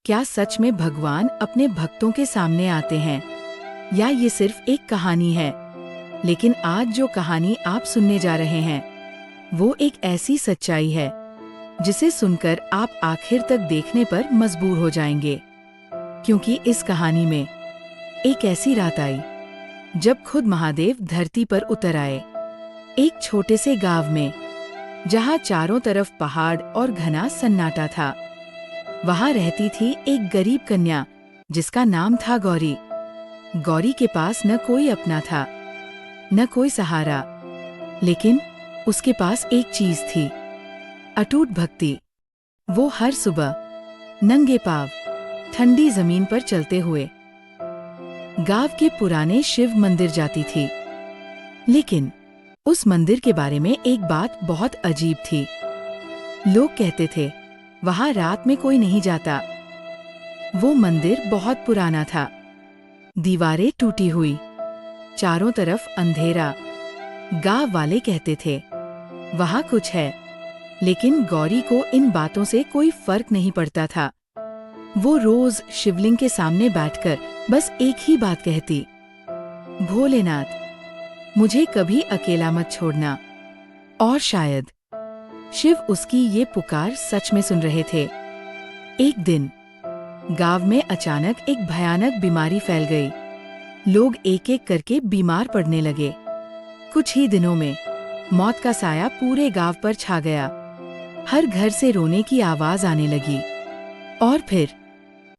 क्या सच में भगवान अपने भक्तों के सामने आते हैं या ये सिर्फ एक कहानी है? लेकिन आज जो कहानी आप सुनने जा रहे हैं वो एक ऐसी सच्चाई है जिसे सुनकर आप आखिर तक देखने पर मजबूर हो जाएंगे। क्योंकि इस कहानी में एक ऐसी रात आई जब खुद महादेव धरती पर उतर आए, एक छोटे से गांव में जहां चारों तरफ पहाड़ और घना सन्नाटा था। वहां रहती थी एक गरीब कन्या जिसका नाम था गौरी। गौरी के पास न कोई अपना था, न कोई सहारा, लेकिन उसके पास एक चीज थी, अटूट भक्ति। वो हर सुबह नंगे पांव ठंडी जमीन पर चलते हुए गांव के पुराने शिव मंदिर जाती थी। लेकिन उस मंदिर के बारे में एक बात बहुत अजीब थी। लोग कहते थे वहां रात में कोई नहीं जाता। वो मंदिर बहुत पुराना था, दीवारें टूटी हुई, चारों तरफ अंधेरा। गांव वाले कहते थे वहां कुछ है, लेकिन गौरी को इन बातों से कोई फर्क नहीं पड़ता था। वो रोज शिवलिंग के सामने बैठकर बस एक ही बात कहती, भोलेनाथ मुझे कभी अकेला मत छोड़ना। और शायद शिव उसकी ये पुकार सच में सुन रहे थे। एक दिन गांव में अचानक एक भयानक बीमारी फैल गई। लोग एक एक करके बीमार पड़ने लगे। कुछ ही दिनों में मौत का साया पूरे गांव पर छा गया। हर घर से रोने की आवाज आने लगी। और फिर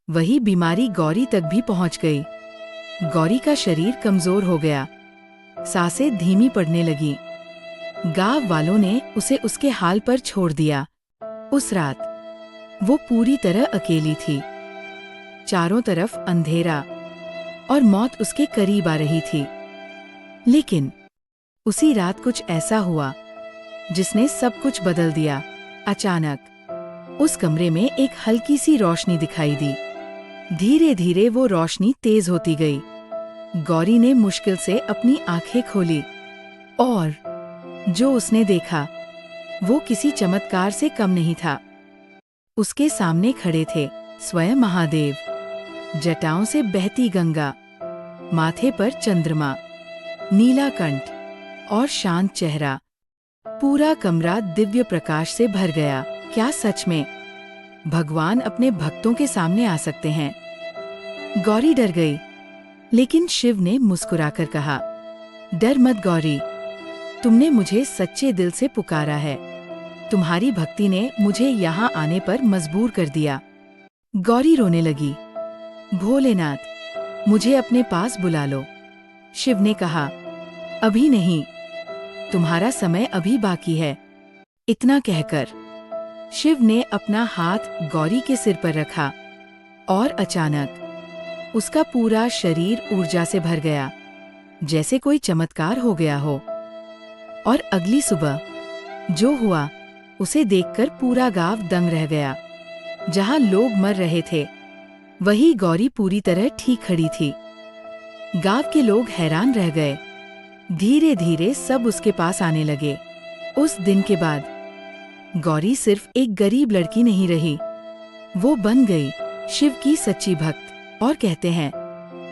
वही बीमारी गौरी तक भी पहुंच गई। गौरी का शरीर कमजोर हो गया, सांसें धीमी पड़ने लगी। गांव वालों ने उसे उसके हाल पर छोड़ दिया। उस रात वो पूरी तरह अकेली थी। चारों तरफ अंधेरा और मौत उसके करीब आ रही थी। लेकिन उसी रात कुछ ऐसा हुआ जिसने सब कुछ बदल दिया। अचानक उस कमरे में एक हल्की सी रोशनी दिखाई दी। धीरे धीरे वो रोशनी तेज होती गई। गौरी ने मुश्किल से अपनी आंखें खोली और जो उसने देखा वो किसी चमत्कार से कम नहीं था। उसके सामने खड़े थे स्वयं महादेव, जटाओं से बहती गंगा, माथे पर चंद्रमा, नीला कंठ और शांत चेहरा। पूरा कमरा दिव्य प्रकाश से भर गया। क्या सच में भगवान अपने भक्तों के सामने आ सकते हैं? गौरी डर गई, लेकिन शिव ने मुस्कुराकर कहा, डर मत गौरी, तुमने मुझे सच्चे दिल से पुकारा है। तुम्हारी भक्ति ने मुझे यहाँ आने पर मजबूर कर दिया। गौरी रोने लगी, भोलेनाथ मुझे अपने पास बुला लो। शिव ने कहा, अभी नहीं, तुम्हारा समय अभी बाकी है। इतना कहकर शिव ने अपना हाथ गौरी के सिर पर रखा और अचानक उसका पूरा शरीर ऊर्जा से भर गया, जैसे कोई चमत्कार हो गया हो। और अगली सुबह जो हुआ उसे देखकर पूरा गांव दंग रह गया। जहां लोग मर रहे थे वही गौरी पूरी तरह ठीक खड़ी थी। गांव के लोग हैरान रह गए। धीरे धीरे सब उसके पास आने लगे। उस दिन के बाद गौरी सिर्फ एक गरीब लड़की नहीं रही, वो बन गई शिव की सच्ची भक्त। और कहते हैं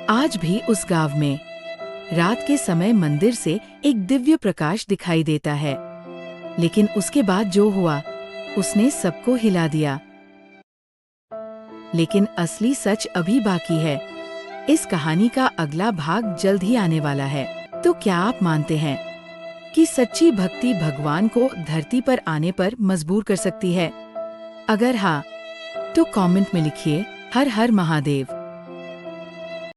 आज भी उस गांव में रात के समय मंदिर से एक दिव्य प्रकाश दिखाई देता है। लेकिन उसके बाद जो हुआ उसने सबको हिला दिया। लेकिन असली सच अभी बाकी है। इस कहानी का अगला भाग जल्द ही आने वाला है। तो क्या आप मानते हैं कि सच्ची भक्ति भगवान को धरती पर आने पर मजबूर कर सकती है? अगर हाँ, तो कमेंट में लिखिए हर हर महादेव।